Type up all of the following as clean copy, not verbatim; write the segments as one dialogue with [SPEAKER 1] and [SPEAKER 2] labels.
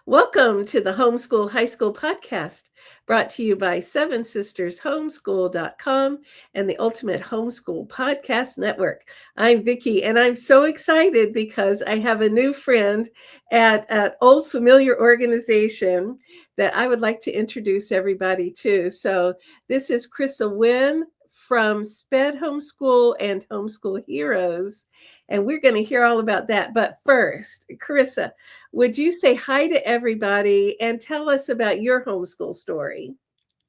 [SPEAKER 1] Welcome to the Homeschool High School podcast, brought to you by Seven Sisters Homeschool.com and the Ultimate Homeschool Podcast Network. I'm Vicki, and I'm so excited because I have a new friend at an old familiar organization that I would like to introduce everybody to. So this is Krisa Winn from SPED Homeschool and Homeschool Heroes, and we're going to hear all about that. But first, Krisa, would you say hi to everybody and tell us about your homeschool story?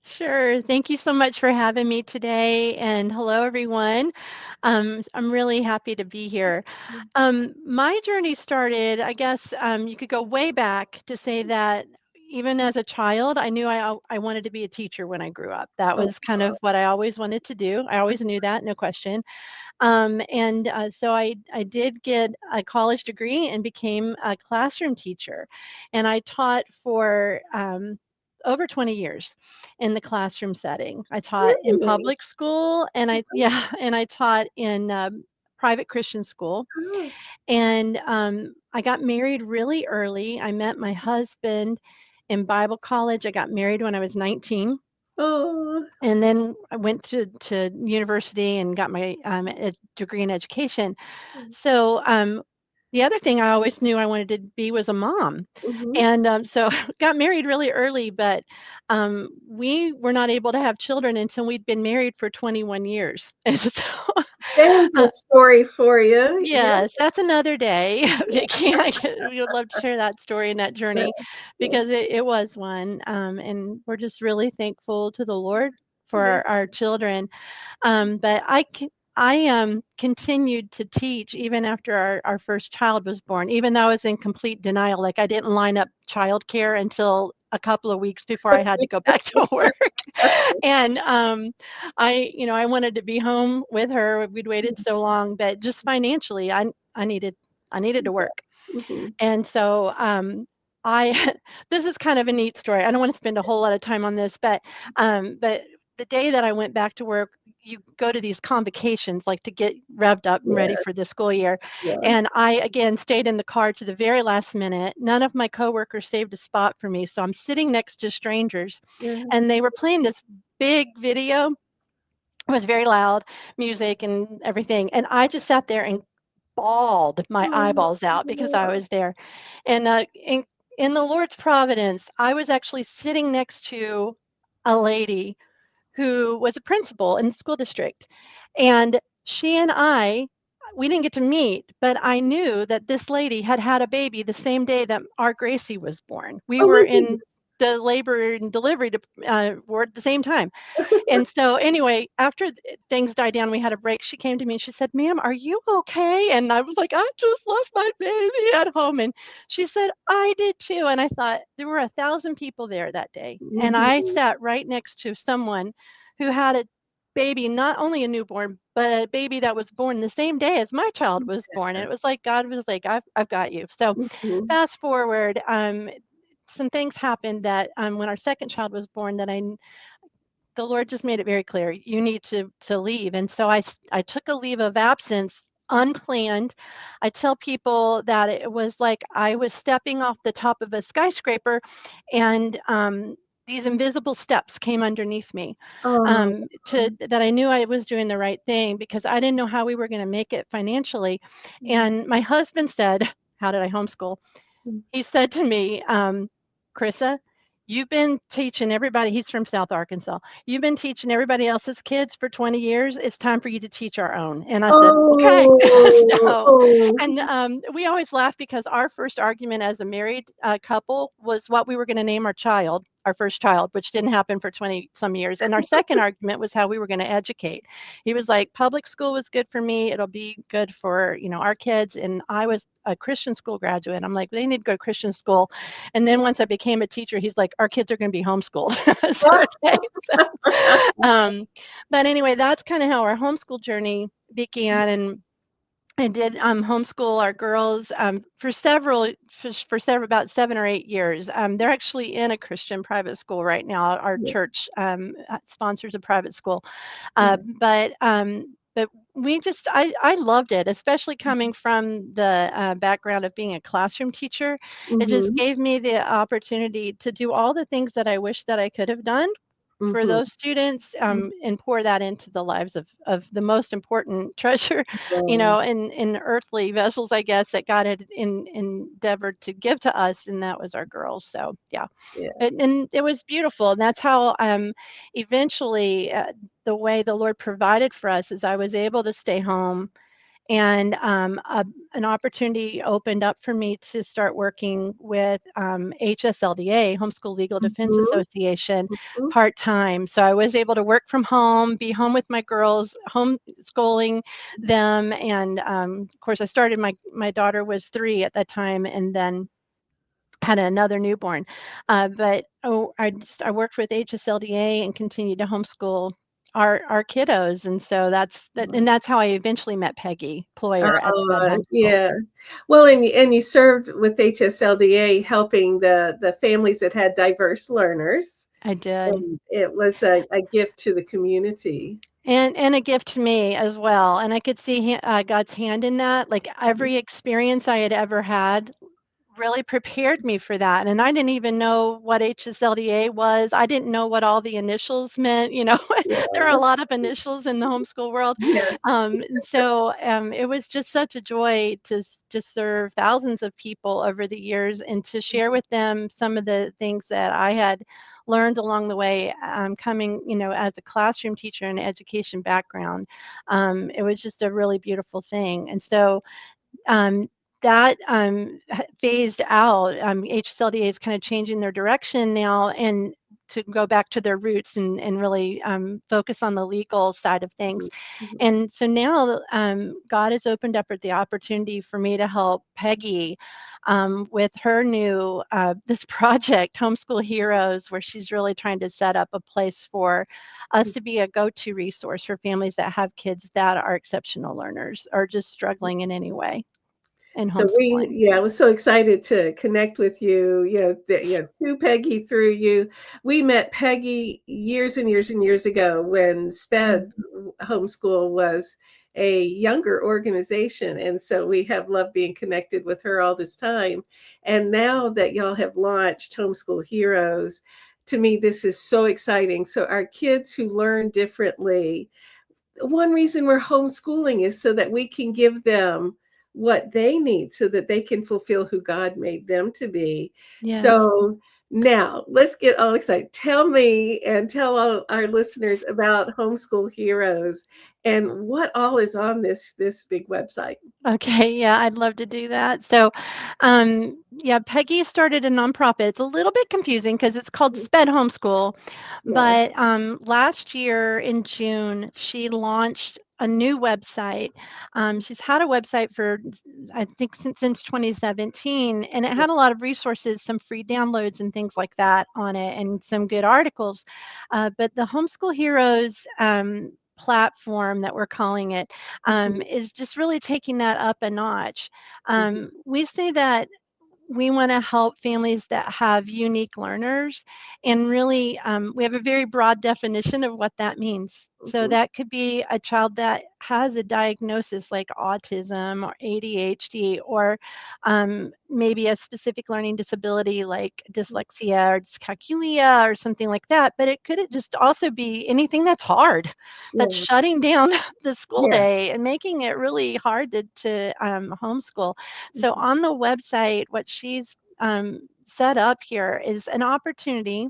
[SPEAKER 2] Sure. Thank you so much for having me today. And hello, everyone. I'm really happy to be here. My journey started, I guess you could go way back to say that even as a child, I knew I wanted to be a teacher when I grew up. That
[SPEAKER 1] Oh,
[SPEAKER 2] was kind of what I always wanted to do. I always knew that, no question. So I did get a college degree and became a classroom teacher. And I taught for over 20 years in the classroom setting. I taught in
[SPEAKER 1] really?
[SPEAKER 2] public school and yeah, and I taught in private Christian school.
[SPEAKER 1] Oh,
[SPEAKER 2] And I got married really early. I met my husband in Bible college. I got married when I was 19,
[SPEAKER 1] oh,
[SPEAKER 2] and then I went to university and got my degree in education. So the other thing I always knew I wanted to be was a mom,
[SPEAKER 1] mhm.
[SPEAKER 2] and so got married really early, but we were not able to have children until we'd been married for 21 years. And so,
[SPEAKER 1] There's
[SPEAKER 2] uh,
[SPEAKER 1] a story for you. Yeah,
[SPEAKER 2] yes, that's another day, Vicki. We would love to share that story and that
[SPEAKER 1] yeah,
[SPEAKER 2] journey
[SPEAKER 1] yeah,
[SPEAKER 2] because it was one, and we're just really thankful to the Lord for
[SPEAKER 1] yeah.
[SPEAKER 2] our children. But I continued to teach even after our first child was born, even though I was in complete denial. Like I didn't line up childcare until a couple of weeks before I had to go back to work. And I wanted to be home with her. We'd waited so long, but just financially, I needed I needed to work.
[SPEAKER 1] Mhm.
[SPEAKER 2] And so I this is kind of a neat story. I don't want to spend a whole lot of time on this, but the day that I went back to work, you go to these convocations like to get revved up and ready
[SPEAKER 1] Yeah,
[SPEAKER 2] for the school year.
[SPEAKER 1] yeah,
[SPEAKER 2] And I again stayed in the car to the very last minute. None of my coworkers saved a spot for me. So I'm sitting next to strangers
[SPEAKER 1] yeah.
[SPEAKER 2] and they were playing this big video. It was very loud music and everything. And I just sat there and bawled my eyeballs out because I
[SPEAKER 1] Oh,
[SPEAKER 2] was there. And in the Lord's providence, I was actually sitting next to a lady who was a principal in the school district. And she and we didn't get to meet, but I knew that this lady had had a baby the same day that our Gracie was born. We
[SPEAKER 1] oh
[SPEAKER 2] were
[SPEAKER 1] my
[SPEAKER 2] in
[SPEAKER 1] goodness.
[SPEAKER 2] the labor and delivery ward at the same time. And so anyway, after things died down, we had a break. She came to me and she said, "Ma'am, are you okay?" And I was like, "I just left my baby at home." And she said, "I did too." And I thought there were 1,000 people there that day. And I
[SPEAKER 1] Mhm.
[SPEAKER 2] sat right next to someone who had a baby, not only a newborn, but a baby that was born the same day as my child was born. And it was like God was like, I've got you. So
[SPEAKER 1] Mhm.
[SPEAKER 2] fast forward, some things happened that when our second child was born that the Lord just made it very clear, you need to leave. And so I took a leave of absence unplanned. I tell people that it was like I was stepping off the top of a skyscraper and these invisible steps came underneath me
[SPEAKER 1] Oh,
[SPEAKER 2] to that I knew I was doing the right thing because I didn't know how we were going to make it financially. And my husband said, how did I homeschool? He said to me, Krissa, you've been teaching everybody, he's from South Arkansas. You've been teaching everybody else's kids for 20 years. It's time for you to teach our own. And I said, okay.
[SPEAKER 1] oh,
[SPEAKER 2] So,
[SPEAKER 1] oh.
[SPEAKER 2] and we always laugh because our first argument as a married couple was what we were going to name our child, our first child, which didn't happen for 20 some years. And our second argument was how we were going to educate. He was like, public school was good for me. It'll be good for, our kids. And I was a Christian school graduate. I'm like, they need to go to Christian school. And then once I became a teacher, he's like, our kids are going to be homeschooled. So, okay. So, um, but anyway, that's kind of how our homeschool journey began. And I did homeschool our girls for several about 7 or 8 years. They're actually in a Christian private school right now. Our
[SPEAKER 1] Yeah,
[SPEAKER 2] church sponsors a private school,
[SPEAKER 1] yeah.
[SPEAKER 2] but But I loved it, especially coming from the background of being a classroom teacher. It just
[SPEAKER 1] Mhm.
[SPEAKER 2] gave me the opportunity to do all the things that I wish that I could have done for
[SPEAKER 1] Mhm.
[SPEAKER 2] those students, and pour that into the lives of the most important treasure,
[SPEAKER 1] Yeah.
[SPEAKER 2] in earthly vessels, I guess, that God had endeavored to give to us, and that was our girls. So yeah,
[SPEAKER 1] Yeah.
[SPEAKER 2] and it was beautiful, and that's how eventually the way the Lord provided for us is I was able to stay home, and an opportunity opened up for me to start working with HSLDA, Homeschool Legal Defense
[SPEAKER 1] Mhm.
[SPEAKER 2] Association,
[SPEAKER 1] Mhm.
[SPEAKER 2] part time. So I was able to work from home, be home with my girls, homeschooling them, and of course, I started my daughter was 3 at that time, and then had another newborn. But I worked with HSLDA and continued to homeschool our kiddos, and so that's how I eventually met Peggy Ployer at Sped Homeschool.
[SPEAKER 1] Yeah. Well, and you served with HSLDA helping the families that had diverse learners,
[SPEAKER 2] I did.
[SPEAKER 1] and it was a gift to the community.
[SPEAKER 2] And a gift to me as well, and I could see God's hand in that. Like every experience I had ever had really prepared me for that, and I didn't even know what HSLDA was. I didn't know what all the initials meant, There are a
[SPEAKER 1] Yeah.
[SPEAKER 2] lot of initials in the homeschool world,
[SPEAKER 1] Yes.
[SPEAKER 2] and so, it was just such a joy to serve thousands of people over the years and to share with them some of the things that I had learned along the way, coming, as a classroom teacher and education background. It was just a really beautiful thing, and so um, that phased out. HSLDA is kind of changing their direction now and to go back to their roots and really focus on the legal side of things.
[SPEAKER 1] Mhm. Mhm.
[SPEAKER 2] And so now God has opened up the opportunity for me to help Peggy with her new this project, Homeschool Heroes, where she's really trying to set up a place for us to be a go-to resource for families that have kids that are exceptional learners or just struggling in any way in
[SPEAKER 1] So
[SPEAKER 2] homeschooling.
[SPEAKER 1] I was so excited to connect with you. To Peggy through you. We met Peggy years and years and years ago when SPED
[SPEAKER 2] Mhm.
[SPEAKER 1] Homeschool was a younger organization. And so we have loved being connected with her all this time. And now that y'all have launched Homeschool Heroes, to me, this is so exciting. So our kids who learn differently, one reason we're homeschooling is so that we can give them what they need so that they can fulfill who God made them to be.
[SPEAKER 2] Yes.
[SPEAKER 1] So now let's get all excited. Tell me and tell all our listeners about Homeschool Heroes and what all is on this big website.
[SPEAKER 2] Okay, yeah, I'd love to do that. So, yeah, Peggy started a nonprofit. It's a little bit confusing because it's called Sped Homeschool,
[SPEAKER 1] Yeah.
[SPEAKER 2] but last year in June, she launched a new website. She's had a website for, I think, since 2017, and it
[SPEAKER 1] Yeah.
[SPEAKER 2] had a lot of resources, some free downloads and things like that on it, and some good articles. But the Homeschool Heroes platform that we're calling it
[SPEAKER 1] Mhm.
[SPEAKER 2] is just really taking that up a notch.
[SPEAKER 1] Mhm.
[SPEAKER 2] We say that we want to help families that have unique learners, and really, we have a very broad definition of what that means. So
[SPEAKER 1] Mhm.
[SPEAKER 2] that could be a child that has a diagnosis like autism or ADHD, or maybe a specific learning disability like dyslexia or dyscalculia or something like that. But it could just also be anything that's hard, that's
[SPEAKER 1] Yeah.
[SPEAKER 2] shutting down the school
[SPEAKER 1] Yeah.
[SPEAKER 2] day and making it really hard to homeschool. So
[SPEAKER 1] Mhm.
[SPEAKER 2] on the website, what she's set up here is an opportunity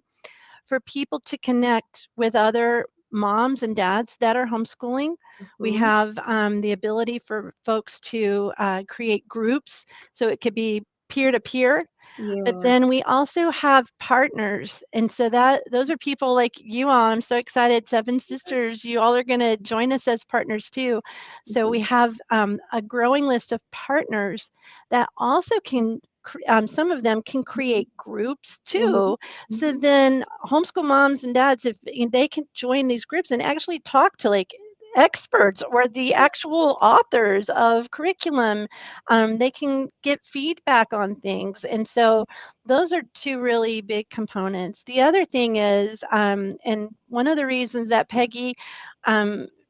[SPEAKER 2] for people to connect with other moms and dads that are homeschooling. We
[SPEAKER 1] Mhm.
[SPEAKER 2] have the ability for folks to create groups, so it could be peer to peer, but
[SPEAKER 1] Yeah.
[SPEAKER 2] then we also have partners, and so that those are people like you all. I'm so excited, Seven Sisters. You all are going to join us as partners too. So
[SPEAKER 1] Mhm.
[SPEAKER 2] we have a growing list of partners that also can. Some of them can create groups
[SPEAKER 1] Mhm.
[SPEAKER 2] too. So
[SPEAKER 1] Mhm.
[SPEAKER 2] then, homeschool moms and dads, if they can join these groups and actually talk to like experts or the
[SPEAKER 1] Yeah.
[SPEAKER 2] actual authors of curriculum, they can get feedback on things. And so those are two really big components. The other thing is, and one of the reasons that Peggy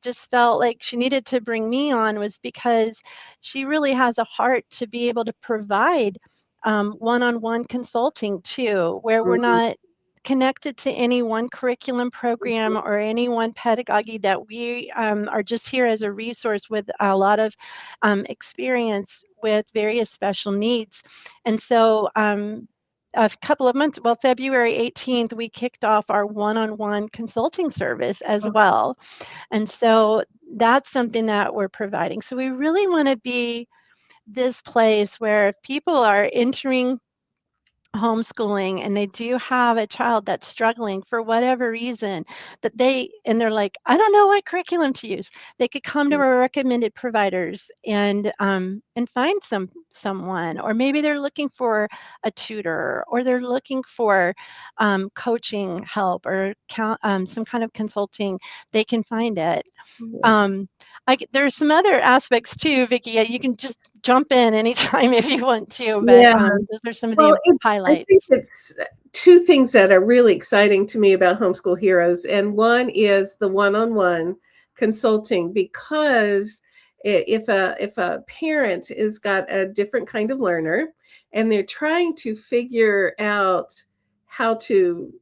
[SPEAKER 2] just felt like she needed to bring me on was because she really has a heart to be able to provide one-on-one consulting too, where we're
[SPEAKER 1] Mhm.
[SPEAKER 2] not connected to any one curriculum program or any one pedagogy, that we are just here as a resource with a lot of experience with various special needs. And so a couple of months, well, February 18th, we kicked off our one-on-one consulting service as
[SPEAKER 1] Oh,
[SPEAKER 2] well. And so that's something that we're providing. So we really want to be this place where if people are entering homeschooling and they do have a child that's struggling for whatever reason, that they're like, I don't know what curriculum to use, they could come to
[SPEAKER 1] yeah.
[SPEAKER 2] our recommended providers and find someone. Or maybe they're looking for a tutor, or they're looking for coaching help, or some kind of consulting. They can find it.
[SPEAKER 1] Yeah.
[SPEAKER 2] um, there's some other aspects too, Vicki. You can just jump in anytime if you want to, but
[SPEAKER 1] Yeah.
[SPEAKER 2] those are some of
[SPEAKER 1] Well,
[SPEAKER 2] the
[SPEAKER 1] I think
[SPEAKER 2] highlights.
[SPEAKER 1] it's two things that are really exciting to me about Homeschool Heroes. And one is the one-on-one consulting, because if a parent has got a different kind of learner and they're trying to figure out how to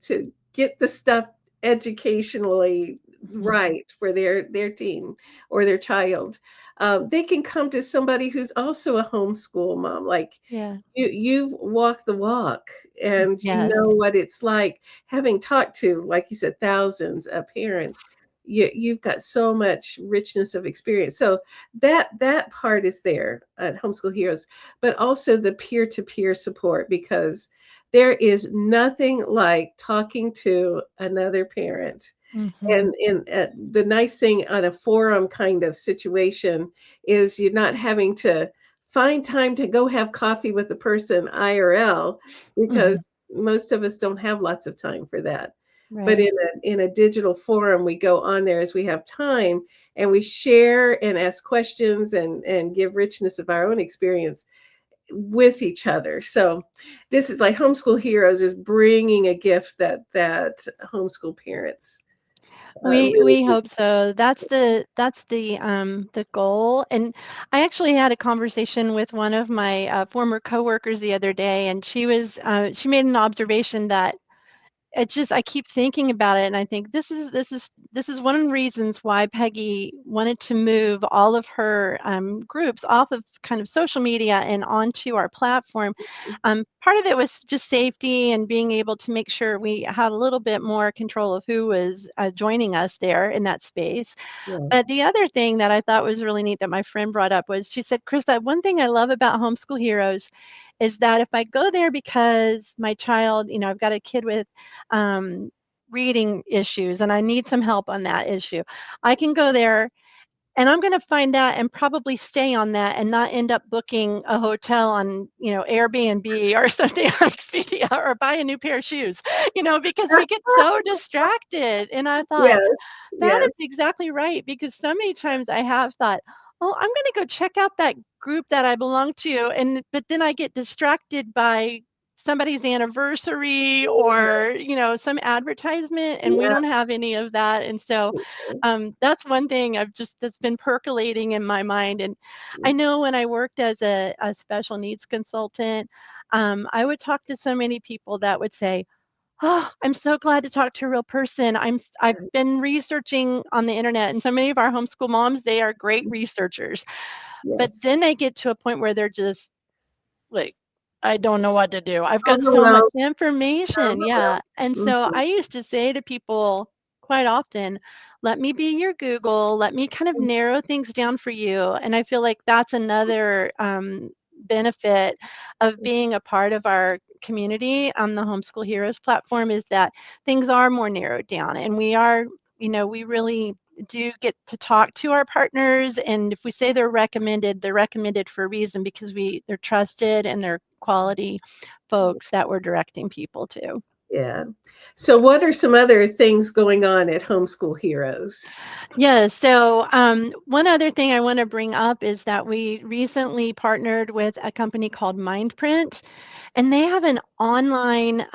[SPEAKER 1] get the stuff educationally
[SPEAKER 2] Mhm.
[SPEAKER 1] right for their teen or their child, they can come to somebody who's also a homeschool mom. Like,
[SPEAKER 2] Yeah.
[SPEAKER 1] you've walked the walk, and you
[SPEAKER 2] Yes.
[SPEAKER 1] know what it's like, having talked to, like you said, thousands of parents. You've got so much richness of experience. So that part is there at Homeschool Heroes, but also the peer-to-peer support, because there is nothing like talking to another parent.
[SPEAKER 2] Mhm.
[SPEAKER 1] And the nice thing on a forum kind of situation is you're not having to find time to go have coffee with the person IRL,
[SPEAKER 2] Mhm.
[SPEAKER 1] because most of us don't have lots of time for that. But
[SPEAKER 2] Right.
[SPEAKER 1] in a digital forum, we go on there as we have time, and we share and ask questions and give richness of our own experience with each other. So this is like Homeschool Heroes is bringing a gift that homeschool parents really
[SPEAKER 2] We
[SPEAKER 1] need.
[SPEAKER 2] hope so. That's the goal. And I actually had a conversation with one of my former coworkers the other day, and she made an observation that it just I keep thinking about it, and I think this is one of the reasons why Peggy wanted to move all of her groups off of kind of social media and onto our platform. Part of it was just safety and being able to make sure we had a little bit more control of who was joining us there in that space.
[SPEAKER 1] Yeah.
[SPEAKER 2] But the other thing that I thought was really neat that my friend brought up was, she said, Krista, one thing I love about Homeschool Heroes is that if I go there because my child, I've got a kid with um, reading issues and I need some help on that issue, I can go there and I'm going to find that and probably stay on that and not end up booking a hotel on, Airbnb or something like Expedia, or buy a new pair of shoes, because we get so distracted. And I thought,
[SPEAKER 1] Yes,
[SPEAKER 2] that is
[SPEAKER 1] yes.
[SPEAKER 2] exactly right, because so many times I have thought, "Oh, I'm gonna go check out that group that I belong to," but then I get distracted by somebody's anniversary or, some advertisement, and we
[SPEAKER 1] Yeah,
[SPEAKER 2] don't have any of that. And so,
[SPEAKER 1] yeah,
[SPEAKER 2] that's one thing that's been percolating in my mind. And I know when I worked as a special needs consultant, I would talk to so many people that would say, "Oh, I'm so glad to talk to a real person. I've
[SPEAKER 1] yeah,
[SPEAKER 2] been researching on the internet," and so many of our homeschool moms, they are great researchers. But
[SPEAKER 1] yes.
[SPEAKER 2] then they get to a point where they're just like, "I don't know what to do. I've got so much
[SPEAKER 1] Overwhelmed,
[SPEAKER 2] information." Yeah.
[SPEAKER 1] overwhelmed.
[SPEAKER 2] And so
[SPEAKER 1] Mhm,
[SPEAKER 2] I used to say to people quite often, "Let me be your Google. Let me kind of
[SPEAKER 1] mhm,
[SPEAKER 2] narrow things down for you." And I feel like that's another benefit of being a part of our community on the Homeschool Heroes platform, is that things are more narrowed down, and we really do get to talk to our partners. And if we say they're recommended for a reason, because they're trusted and they're quality folks that we're directing people to.
[SPEAKER 1] yeah. So what are some other things going on at Homeschool Heroes?
[SPEAKER 2] Yeah, so one other thing I want to bring up is that we recently partnered with a company called Mindprint, and they have an online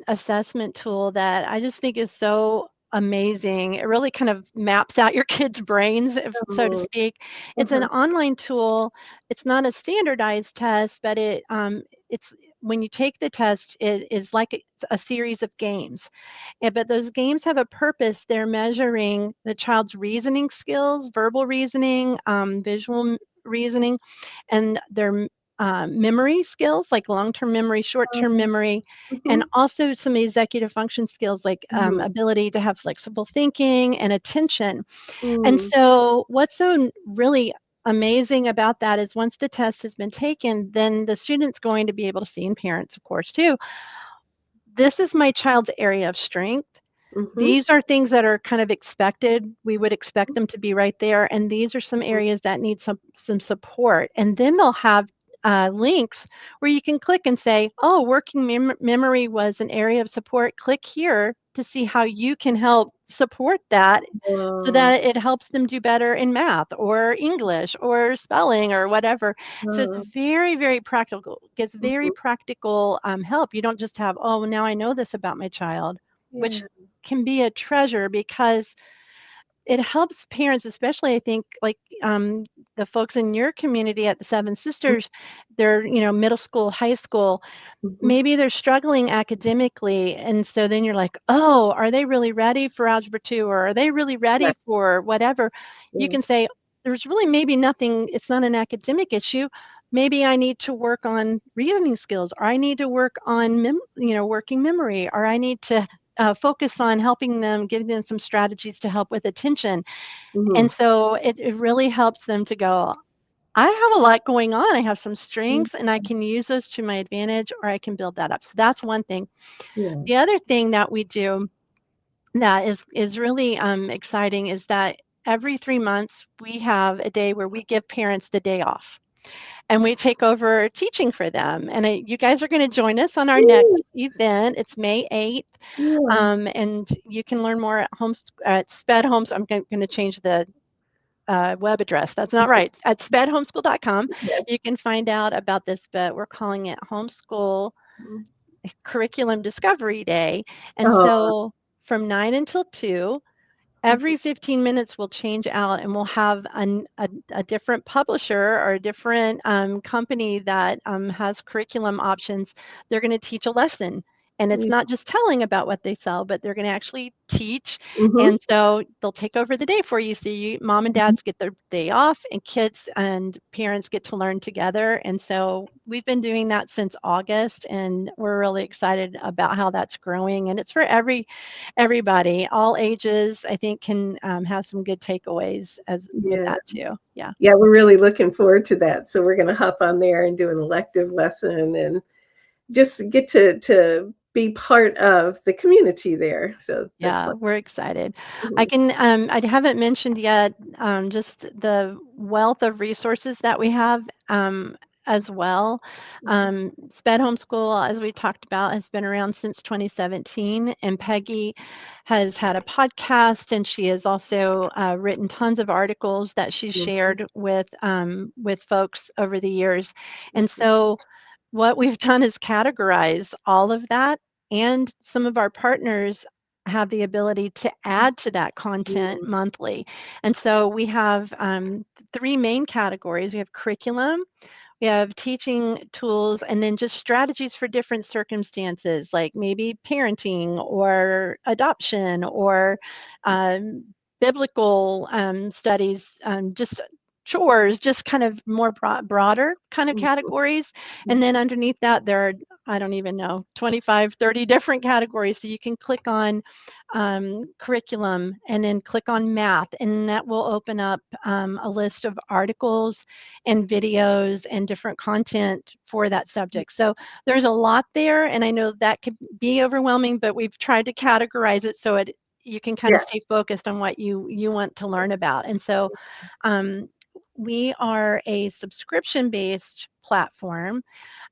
[SPEAKER 2] assessment tool that I just think is so amazing. It really kind of maps out your kids' brains, so to
[SPEAKER 1] Oh,
[SPEAKER 2] speak. It's an
[SPEAKER 1] uh-huh.
[SPEAKER 2] online tool. It's not a standardized test, but it's when you take the test, it is like a series of games. But those games have a purpose. They're measuring the child's reasoning skills, verbal reasoning, visual reasoning, and their memory skills, like long-term memory, short-term
[SPEAKER 1] Um,
[SPEAKER 2] memory, and
[SPEAKER 1] mhm,
[SPEAKER 2] also some executive function skills like
[SPEAKER 1] mhm,
[SPEAKER 2] ability to have flexible thinking and attention. And
[SPEAKER 1] mm,
[SPEAKER 2] so, what's so really amazing about that is once the test has been taken, then the student's going to be able to see, and parents, of course, too, this is my child's area of strength.
[SPEAKER 1] mhm,
[SPEAKER 2] These are things that are kind of expected. We would expect them to be right there, and these are some areas that need some support. And then they'll have links where you can click and say, "Oh, working memory was an area of support. Click here to see how you can help support that, so
[SPEAKER 1] wow,
[SPEAKER 2] that it helps them do better in math or English or spelling or whatever." So it's
[SPEAKER 1] wow,
[SPEAKER 2] very, very practical. Gets very
[SPEAKER 1] mhm,
[SPEAKER 2] practical now you don't just have, "Oh, now I know this about my child," which
[SPEAKER 1] yeah,
[SPEAKER 2] can be a treasure because it helps parents, especially I think like the folks in your community at the Seven
[SPEAKER 1] mm,
[SPEAKER 2] Sisters, they're, middle school, high school,
[SPEAKER 1] mhm,
[SPEAKER 2] maybe they're struggling academically. And so then you're like, oh, are they really ready for Algebra 2? Or are they really ready
[SPEAKER 1] yes,
[SPEAKER 2] for whatever? You can
[SPEAKER 1] yes,
[SPEAKER 2] say, there's really maybe nothing, it's not an academic issue. Maybe I need to work on reasoning skills, or I need to work on, working memory, or I need to focus on helping them, giving them some strategies to help with attention. And
[SPEAKER 1] mhm,
[SPEAKER 2] so it really helps them to go, I have a lot going on. I have some
[SPEAKER 1] mm,
[SPEAKER 2] strengths and I can use those to my advantage, or I can build that up. So that's one thing.
[SPEAKER 1] yeah,
[SPEAKER 2] The other thing that we do that is really exciting is that every 3 months we have a day where we give parents the day off and we take over teaching for them. And you guys are going to join us on our next
[SPEAKER 1] yes,
[SPEAKER 2] event. It's May 8th.
[SPEAKER 1] yes,
[SPEAKER 2] And you can learn more at Sped Homes. I'm going to change the web address. That's not right. At spedhomeschool.com, you
[SPEAKER 1] yes,
[SPEAKER 2] can find out about this, but we're calling it Homeschool
[SPEAKER 1] mm,
[SPEAKER 2] Curriculum Discovery Day. And
[SPEAKER 1] oh,
[SPEAKER 2] so from 9 until 2,
[SPEAKER 1] mhm,
[SPEAKER 2] every 15 minutes we'll change out and we'll have a different publisher or a different company that has curriculum options. They're going to teach a lesson. And it's
[SPEAKER 1] yeah,
[SPEAKER 2] not just telling about what they sell, but they're going to actually teach.
[SPEAKER 1] mhm,
[SPEAKER 2] And so they'll take over the day for you. So mom and
[SPEAKER 1] mhm,
[SPEAKER 2] dads get their day off, and kids and parents get to learn together. And so we've been doing that since August, and we're really excited about how that's growing. And it's for everybody, all ages, I think can have some good takeaways as with
[SPEAKER 1] yeah.
[SPEAKER 2] that too. Yeah.
[SPEAKER 1] Yeah, we're really looking forward to that. So we're gonna hop on there and do an elective lesson and just get to be part of the community there. So that's
[SPEAKER 2] Yeah,
[SPEAKER 1] fun.
[SPEAKER 2] we're excited.
[SPEAKER 1] Mhm,
[SPEAKER 2] I haven't mentioned yet just the wealth of resources that we have as well.
[SPEAKER 1] mhm,
[SPEAKER 2] Sped Homeschool, as we talked about, has been around since 2017, and Peggy has had a podcast, and she has also written tons of articles that she's
[SPEAKER 1] mhm,
[SPEAKER 2] shared with folks over the years. And
[SPEAKER 1] mhm,
[SPEAKER 2] so, what we've done is categorize all of that, and some of our partners have the ability to add to that content
[SPEAKER 1] mhm,
[SPEAKER 2] monthly. And so we have three main categories. We have curriculum, we have teaching tools, and then just strategies for different circumstances, like maybe parenting or adoption or um, biblical studies, just chores, just kind of more broader kind of
[SPEAKER 1] mhm,
[SPEAKER 2] categories. And then
[SPEAKER 1] mhm.
[SPEAKER 2] underneath that, there are, I don't even know, 25, 30 different categories. So you can click on curriculum and then click on math, and that will open up a list of articles and videos and different content for that subject. So there's a lot there, and I know that could be overwhelming, but we've tried to categorize it so you can kind of stay
[SPEAKER 1] Yes.
[SPEAKER 2] focused on what you want to learn about. And so um, we are a subscription based platform,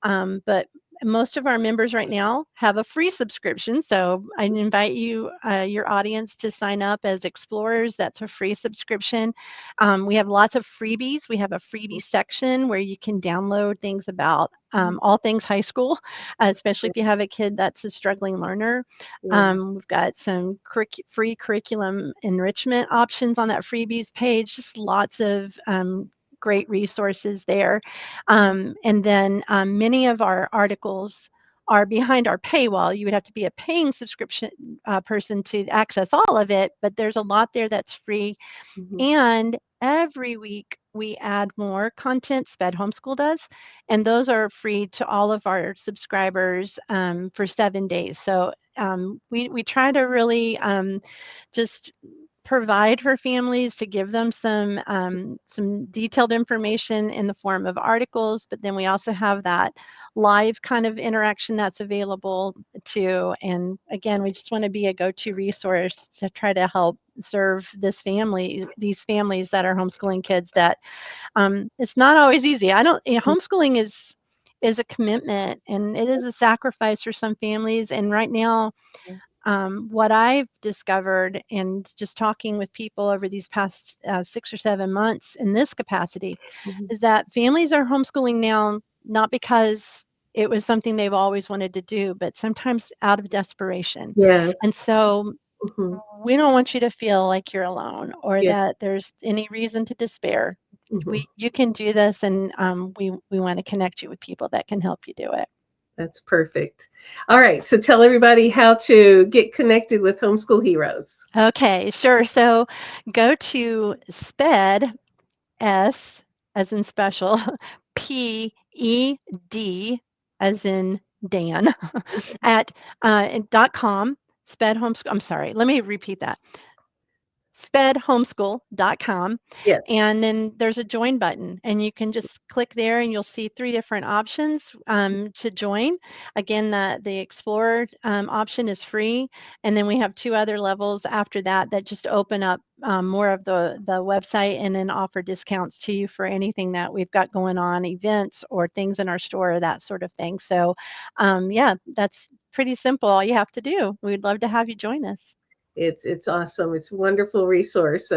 [SPEAKER 2] but most of our members right now have a free subscription. So I invite you, your audience, to sign up as explorers. That's a free subscription. We have lots of freebies. We have a freebie section where you can download things about all things high school, especially if you have a kid that's a struggling learner.
[SPEAKER 1] Yeah.
[SPEAKER 2] We've got some free curriculum enrichment options on that freebies page, just lots of great resources there. And then many of our articles are behind our paywall. You would have to be a paying subscription person to access all of it, but there's a lot there that's free.
[SPEAKER 1] Mhm.
[SPEAKER 2] And every week we add more content. Sped Homeschool does, and those are free to all of our subscribers for 7 days. So we try to really just provide for families, to give them some detailed information in the form of articles, but then we also have that live kind of interaction that's available too. And again, we just want to be a go-to resource to try to help serve these families that are homeschooling kids. That it's not always easy. I don't. Homeschooling is a commitment, and it is a sacrifice for some families. And right now, what I've discovered, and just talking with people over these past 6 or 7 months in this capacity,
[SPEAKER 1] Mhm.
[SPEAKER 2] is that families are homeschooling now not because it was something they've always wanted to do, but sometimes out of desperation. And
[SPEAKER 1] Yes.
[SPEAKER 2] so
[SPEAKER 1] Mhm.
[SPEAKER 2] we don't want you to feel like you're alone or
[SPEAKER 1] Yeah.
[SPEAKER 2] that there's any reason to despair.
[SPEAKER 1] Mhm.
[SPEAKER 2] You can do this, and we want to connect you with people that can help you do it.
[SPEAKER 1] That's perfect. All right. So tell everybody how to get connected with Homeschool Heroes.
[SPEAKER 2] Okay, sure. So go to SPED, S as in special, PED as in Dan, at .com, SPED Homeschool. I'm sorry, let me repeat that. spedhomeschool.com,
[SPEAKER 1] Yes.
[SPEAKER 2] and then there's a join button, and you can just click there and you'll see 3 different options to join. Again, the Explorer option is free, and then we have 2 other levels after that that just open up more of the website and then offer discounts to you for anything that we've got going on, events or things in our store, that sort of thing. So yeah, that's pretty simple. All you have to do. We'd love to have you join us.
[SPEAKER 1] It's awesome. It's a wonderful resource.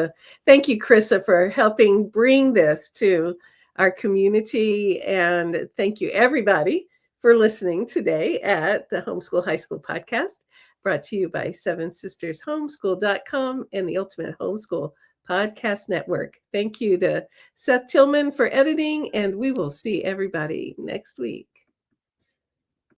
[SPEAKER 1] Thank you, Krisa, for helping bring this to our community. And thank you, everybody, for listening today at the Homeschool High School Podcast, brought to you by Seven Sisters Homeschool.com and the Ultimate Homeschool Podcast Network. Thank you to Seth Tillman for editing, and we will see everybody next week.